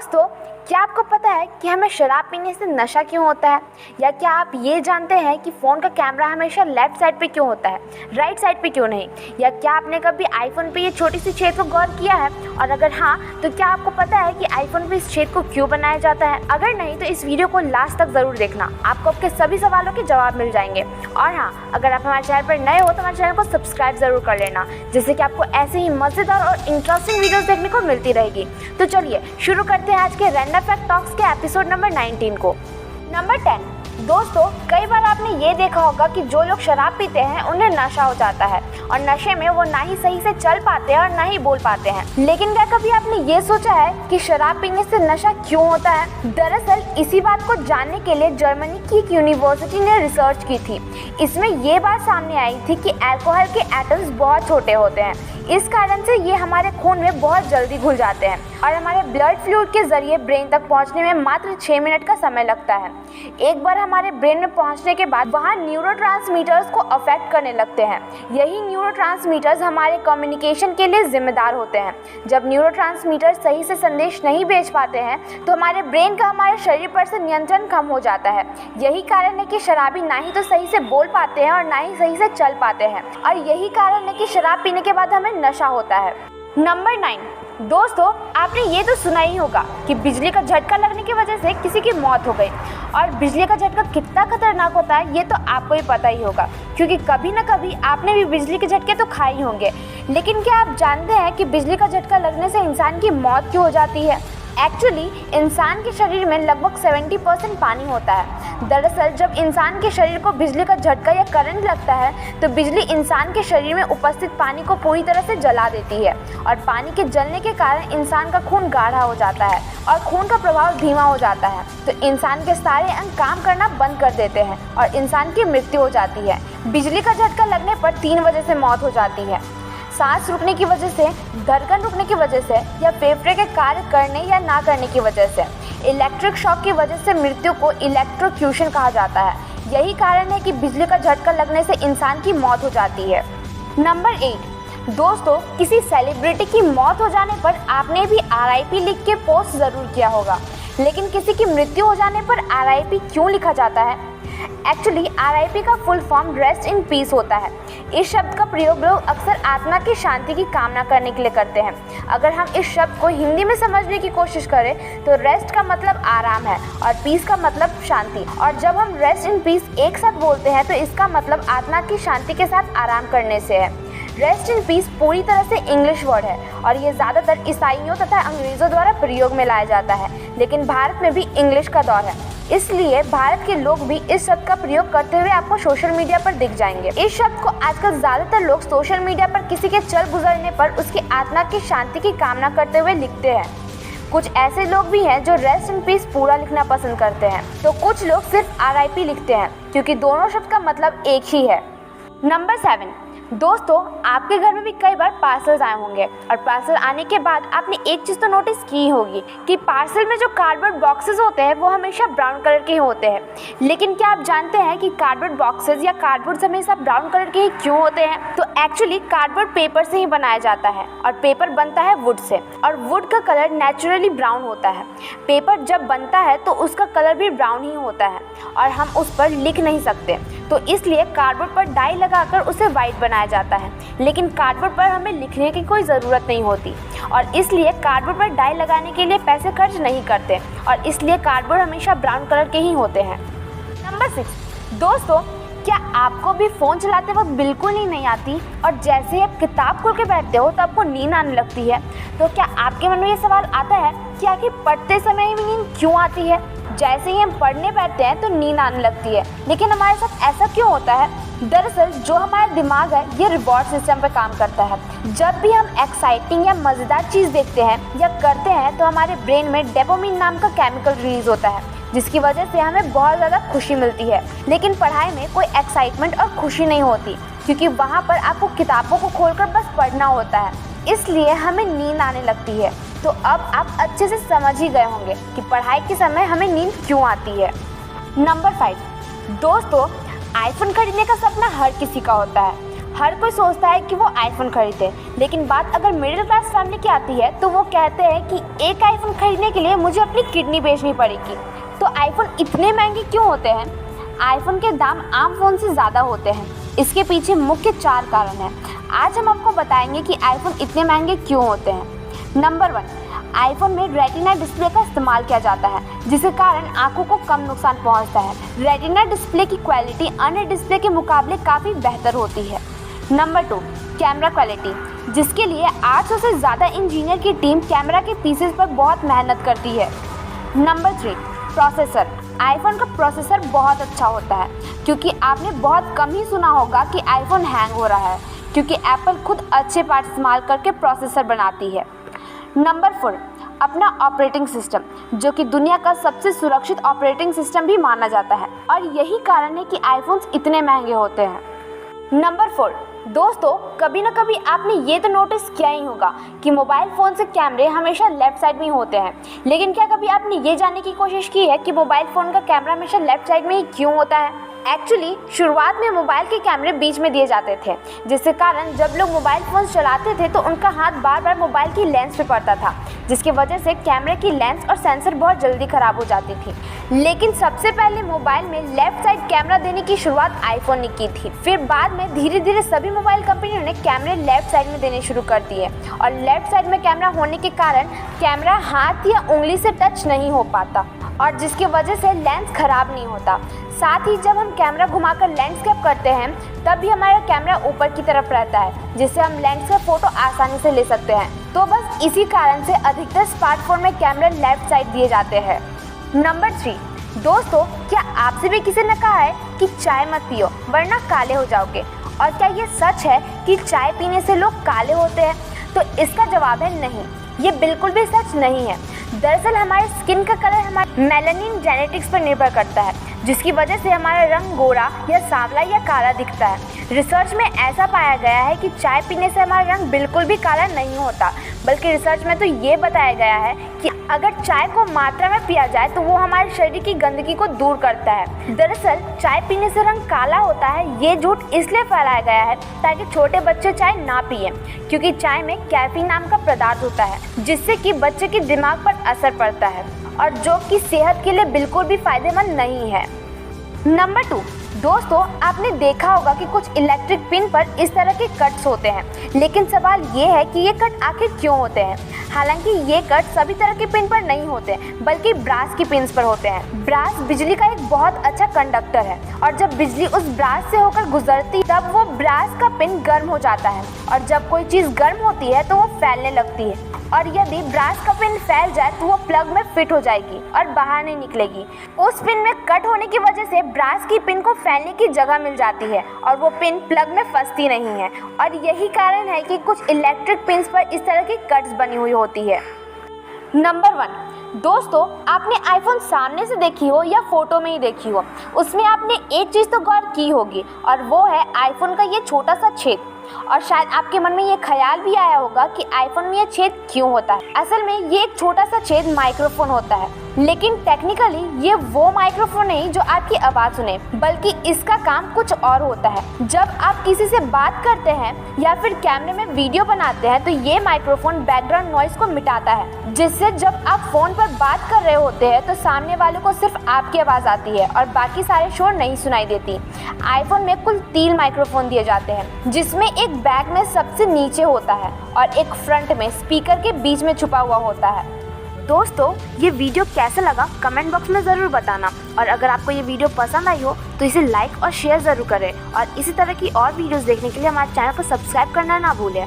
दोस्तों, क्या आपको पता है कि हमें शराब पीने से नशा क्यों होता है? या क्या आप ये जानते हैं कि फ़ोन का कैमरा हमेशा लेफ्ट साइड पे क्यों होता है, राइट साइड पे क्यों नहीं? या क्या आपने कभी आईफोन पे ये छोटी सी छेद को गौर किया है? और अगर हाँ, तो क्या आपको पता है कि आईफोन पे इस छेद को क्यों बनाया जाता है? अगर नहीं तो इस वीडियो को लास्ट तक ज़रूर देखना, आपको आपके सभी सवालों के जवाब मिल जाएंगे। और हाँ, अगर आप हमारे चैनल पर नए हो तो हमारे चैनल को सब्सक्राइब ज़रूर कर लेना, जिससे कि आपको ऐसे ही मज़ेदार और इंटरेस्टिंग वीडियोज़ देखने को मिलती रहेगी। तो चलिए शुरू करते हैं आज के रैंडम फैक्ट टॉक्स के एपिसोड नंबर 19 को। नंबर 10। दोस्तों, कई बार आपने ये देखा होगा कि जो लोग शराब पीते हैं उन्हें नशा हो जाता है और नशे में वो ना ही सही से चल पाते हैं और ना ही बोल पाते हैं। लेकिन क्या कभी आपने ये सोचा है कि शराब पीने से नशा क्यों होता है? दरअसल इसी बात को जानने के लिए जर्मनी की एक यूनिवर्सिटी ने रिसर्च की थी। इसमें ये बात सामने आई थी कि अल्कोहल के एटम्स बहुत छोटे होते हैं, इस कारण से ये हमारे खून में बहुत जल्दी घुल जाते हैं और हमारे ब्लड फ्लूइड के जरिए ब्रेन तक पहुंचने में मात्र 6 मिनट का समय लगता है। एक बार हमारे ब्रेन में पहुंचने के बाद वहां न्यूरोट्रांसमीटर्स को अफेक्ट करने लगते हैं। यही न्यूरोट्रांसमीटर्स हमारे कम्युनिकेशन के लिए जिम्मेदार होते हैं। जब न्यूरोट्रांसमीटर सही से संदेश नहीं भेज पाते हैं तो हमारे ब्रेन का हमारे शरीर पर से नियंत्रण कम हो जाता है। यही कारण है कि शराबी ना ही तो सही से बोल पाते हैं और ना ही सही से चल पाते हैं, और यही कारण है कि शराब पीने के बाद हमें नशा होता है। नंबर 9। दोस्तों, आपने ये तो सुना ही होगा कि बिजली का झटका लगने की वजह से किसी की मौत हो गई। और बिजली का झटका कितना खतरनाक होता है ये तो आपको ही पता ही होगा, क्योंकि कभी ना कभी आपने भी बिजली के झटके तो खाए ही होंगे। लेकिन क्या आप जानते हैं कि बिजली का झटका लगने से इंसान की मौत क्यों हो जाती है? एक्चुअली इंसान के शरीर में लगभग 70% पानी होता है। दरअसल जब इंसान के शरीर को बिजली का झटका या करंट लगता है तो बिजली इंसान के शरीर में उपस्थित पानी को पूरी तरह से जला देती है, और पानी के जलने के कारण इंसान का खून गाढ़ा हो जाता है और खून का प्रभाव धीमा हो जाता है। तो इंसान के सारे अंग काम करना बंद कर देते हैं और इंसान की मृत्यु हो जाती है। बिजली का झटका लगने पर 3 वजह से मौत हो जाती है: सांस रुकने की वजह से, धड़कन रुकने की वजह से, या फेफड़े के कार्य करने या ना करने की वजह से। इलेक्ट्रिक शॉक की वजह से मृत्यु को इलेक्ट्रोक्यूशन कहा जाता है। यही कारण है कि बिजली का झटका लगने से इंसान की मौत हो जाती है। नंबर 8। दोस्तों, किसी सेलिब्रिटी की मौत हो जाने पर आपने भी RIP लिख के पोस्ट ज़रूर किया होगा, लेकिन किसी की मृत्यु हो जाने पर RIP क्यों लिखा जाता है? एक्चुअली RIP का full form rest in peace होता है। इस शब्द का प्रयोग लोग अक्सर आत्मा की शांति की कामना करने के लिए करते हैं। अगर हम इस शब्द को हिंदी में समझने की कोशिश करें तो रेस्ट का मतलब आराम है और पीस का मतलब शांति, और जब हम रेस्ट इन पीस एक साथ बोलते हैं तो इसका मतलब आत्मा की शांति के साथ आराम करने से है। रेस्ट इन पीस पूरी तरह से इंग्लिश वर्ड है और ये ज़्यादातर ईसाइयों तथा अंग्रेज़ों द्वारा प्रयोग में लाया जाता है, लेकिन भारत में भी इंग्लिश का दौर है, इसलिए भारत के लोग भी इस शब्द का प्रयोग करते हुए आपको सोशल मीडिया पर दिख जाएंगे। इस शब्द को आजकल ज़्यादातर लोग सोशल मीडिया पर किसी के चल गुजरने पर उसकी आत्मा की शांति की कामना करते हुए लिखते हैं। कुछ ऐसे लोग भी हैं जो रेस्ट इन पीस पूरा लिखना पसंद करते हैं, तो कुछ लोग सिर्फ RIP लिखते हैं, क्योंकि दोनों शब्द का मतलब एक ही है। नंबर 7। दोस्तों, आपके घर में भी कई बार पार्सल्स आए होंगे और पार्सल आने के बाद आपने एक चीज़ तो नोटिस की होगी कि पार्सल में जो कार्डबोर्ड बॉक्सेस होते हैं वो हमेशा ब्राउन कलर के ही होते हैं। लेकिन क्या आप जानते हैं कि कार्डबोर्ड बॉक्सेस या कार्डबोर्ड हमेशा ब्राउन कलर के ही क्यों होते हैं? तो एक्चुअली कार्डबोर्ड पेपर से ही बनाया जाता है और पेपर बनता है वुड से, और वुड का कलर नेचुरली ब्राउन होता है। पेपर जब बनता है तो उसका कलर भी ब्राउन ही होता है और हम उस पर लिख नहीं सकते, तो इसलिए कार्डबोर्ड पर डाई लगाकर उसे वाइट बनाया जाता है। लेकिन कार्डबोर्ड पर हमें लिखने की कोई ज़रूरत नहीं होती और इसलिए कार्डबोर्ड पर डाई लगाने के लिए पैसे खर्च नहीं करते, और इसलिए कार्डबोर्ड हमेशा ब्राउन कलर के ही होते हैं। नंबर 6। दोस्तों, क्या आपको भी फ़ोन चलाते वक्त बिल्कुल नींद नहीं आती और जैसे ही आप किताब खोल के बैठते हो तो आपको नींद आने लगती है? तो क्या आपके मन में ये सवाल आता है कि आखिर पढ़ते समय भी नींद क्यों आती है? जैसे ही हम पढ़ने बैठते हैं तो नींद आने लगती है, लेकिन हमारे साथ ऐसा क्यों होता है? दरअसल जो हमारा दिमाग है ये रिवॉर्ड सिस्टम पर काम करता है। जब भी हम एक्साइटिंग या मज़ेदार चीज़ देखते हैं या करते हैं तो हमारे ब्रेन में डोपामिन नाम का केमिकल रिलीज होता है, जिसकी वजह से हमें बहुत ज़्यादा खुशी मिलती है। लेकिन पढ़ाई में कोई एक्साइटमेंट और खुशी नहीं होती, क्योंकि वहाँ पर आपको किताबों को खोलकर बस पढ़ना होता है, इसलिए हमें नींद आने लगती है। तो अब आप अच्छे से समझ ही गए होंगे कि पढ़ाई के समय हमें नींद क्यों आती है। नंबर 5। दोस्तों, आईफोन खरीदने का सपना हर किसी का होता है। हर कोई सोचता है कि वो आईफोन खरीदे, लेकिन बात अगर मिडिल क्लास फैमिली की आती है तो वो कहते हैं कि एक आईफोन खरीदने के लिए मुझे अपनी किडनी बेचनी पड़ेगी। तो आईफोन इतने महंगे क्यों होते हैं? आईफोन के दाम आम फ़ोन से ज़्यादा होते हैं। इसके पीछे मुख्य 4 कारण हैं। आज हम आपको बताएंगे कि आईफोन इतने महंगे क्यों होते हैं। नंबर 1, आईफोन में रेटिना डिस्प्ले का इस्तेमाल किया जाता है, जिसके कारण आंखों को कम नुकसान पहुंचता है। रेटिना डिस्प्ले की क्वालिटी अन्य डिस्प्ले के मुकाबले काफ़ी बेहतर होती है। नंबर 2, कैमरा क्वालिटी, जिसके लिए 800 से ज़्यादा इंजीनियर की टीम कैमरा के पीसेस पर बहुत मेहनत करती है। Number 3, processor. आईफोन का प्रोसेसर बहुत अच्छा होता है, क्योंकि आपने बहुत कम ही सुना होगा कि आईफोन हैंग हो रहा है, क्योंकि एप्पल खुद अच्छे पार्ट इस्तेमाल करके प्रोसेसर बनाती है। नंबर 4, अपना ऑपरेटिंग सिस्टम, जो कि दुनिया का सबसे सुरक्षित ऑपरेटिंग सिस्टम भी माना जाता है, और यही कारण है कि आईफोन्स इतने महंगे होते हैं। नंबर 4, दोस्तों, कभी ना कभी आपने ये तो नोटिस किया ही होगा कि मोबाइल फ़ोन से कैमरे हमेशा लेफ़्ट साइड में ही होते हैं। लेकिन क्या कभी आपने ये जानने की कोशिश की है कि मोबाइल फ़ोन का कैमरा हमेशा लेफ़्ट साइड में ही क्यों होता है? एक्चुअली शुरुआत में मोबाइल के कैमरे बीच में दिए जाते थे, जिसके कारण जब लोग मोबाइल फ़ोन चलाते थे तो उनका हाथ बार बार मोबाइल की लेंस पे पड़ता था, जिसकी वजह से कैमरे की लेंस और सेंसर बहुत जल्दी ख़राब हो जाती थी। लेकिन सबसे पहले मोबाइल में लेफ़्ट साइड कैमरा देने की शुरुआत आईफोन ने की थी। फिर बाद में धीरे धीरे सभी मोबाइल कंपनियों ने कैमरे लेफ़्ट साइड में देने शुरू कर दिए, और लेफ़्ट साइड में कैमरा होने के कारण कैमरा हाथ या उंगली से टच नहीं हो पाता, और जिसकी वजह से लेंस ख़राब नहीं होता। साथ ही जब हम कैमरा घुमाकर लैंडस्केप करते हैं तब भी हमारा कैमरा ऊपर की तरफ रहता है, जिससे हम लैंडस्केप फ़ोटो आसानी से ले सकते हैं। तो बस इसी कारण से अधिकतर स्मार्टफोन में कैमरे लेफ़्ट साइड दिए जाते हैं। नंबर 3, दोस्तों, क्या आपसे भी किसी ने कहा है कि चाय मत पियो वरना काले हो जाओगे? और क्या ये सच है कि चाय पीने से लोग काले होते हैं? तो इसका जवाब है नहीं, ये बिल्कुल भी सच नहीं है। दरअसल हमारे स्किन का कलर हमारे मेलानिन जेनेटिक्स पर निर्भर करता है, जिसकी वजह से हमारा रंग गोरा या सांवला या काला दिखता है। रिसर्च में ऐसा पाया गया है कि चाय पीने से हमारा रंग बिल्कुल भी काला नहीं होता, बल्कि रिसर्च में तो ये बताया गया है कि अगर चाय को मात्रा में पिया जाए तो वो हमारे शरीर की गंदगी को दूर करता है। दरअसल चाय पीने से रंग काला होता है, ये झूठ इसलिए फैलाया गया है ताकि छोटे बच्चे चाय ना पिएं, क्योंकि चाय में कैफीन नाम का पदार्थ होता है, जिससे कि बच्चे के दिमाग पर असर पड़ता है, और जो कि सेहत के लिए बिल्कुल भी फायदेमंद नहीं है। नंबर 2, दोस्तों, आपने देखा होगा कि कुछ इलेक्ट्रिक पिन पर इस तरह के कट्स होते हैं, लेकिन सवाल ये है कि ये कट आखिर क्यों होते हैं? हालांकि ये कट सभी तरह के पिन पर नहीं होते, बल्कि ब्रास की पिन्स पर होते हैं। ब्रास बिजली का एक बहुत अच्छा कंडक्टर है, और जब बिजली उस ब्रास से होकर गुजरती तब वो ब्रास का पिन गर्म हो जाता है, और जब कोई चीज़ गर्म होती है तो वो फैलने लगती है, और यदि ब्रास का पिन फैल जाए तो वो प्लग में फिट हो जाएगी और बाहर नहीं निकलेगी। उस पिन में कट होने की वजह से ब्रास की पिन को फैलने की जगह मिल जाती है, और वो पिन प्लग में फंसती नहीं है, और यही कारण है कि कुछ इलेक्ट्रिक पिन्स पर इस तरह की कट्स बनी हुई होती है। नंबर 1, दोस्तों, आपने आईफोन सामने से देखी हो या फोटो में ही देखी हो, उसमें आपने एक चीज़ तो गौर की होगी, और वो है आईफोन का ये छोटा सा छेद। और शायद आपके मन में ये ख्याल भी आया होगा कि आईफोन में ये छेद क्यों होता है। असल में ये एक छोटा सा छेद माइक्रोफोन होता है, लेकिन टेक्निकली ये वो माइक्रोफोन नहीं जो आपकी आवाज़ सुने, बल्कि इसका काम कुछ और होता है। जब आप किसी से बात करते हैं या फिर कैमरे में वीडियो बनाते हैं तो ये माइक्रोफोन बैकग्राउंड नॉइज़ को मिटाता है, जिससे जब आप फ़ोन पर बात कर रहे होते हैं तो सामने वालों को सिर्फ आपकी आवाज़ आती है और बाकी सारे शोर नहीं सुनाई देती। आईफोन में कुल 3 माइक्रोफोन दिए जाते हैं, जिसमें एक बैक में सबसे नीचे होता है और एक फ्रंट में स्पीकर के बीच में छुपा हुआ होता है। दोस्तों, ये वीडियो कैसा लगा कमेंट बॉक्स में ज़रूर बताना, और अगर आपको ये वीडियो पसंद आई हो तो इसे लाइक और शेयर ज़रूर करें, और इसी तरह की और वीडियोस देखने के लिए हमारे चैनल को सब्सक्राइब करना ना भूलें।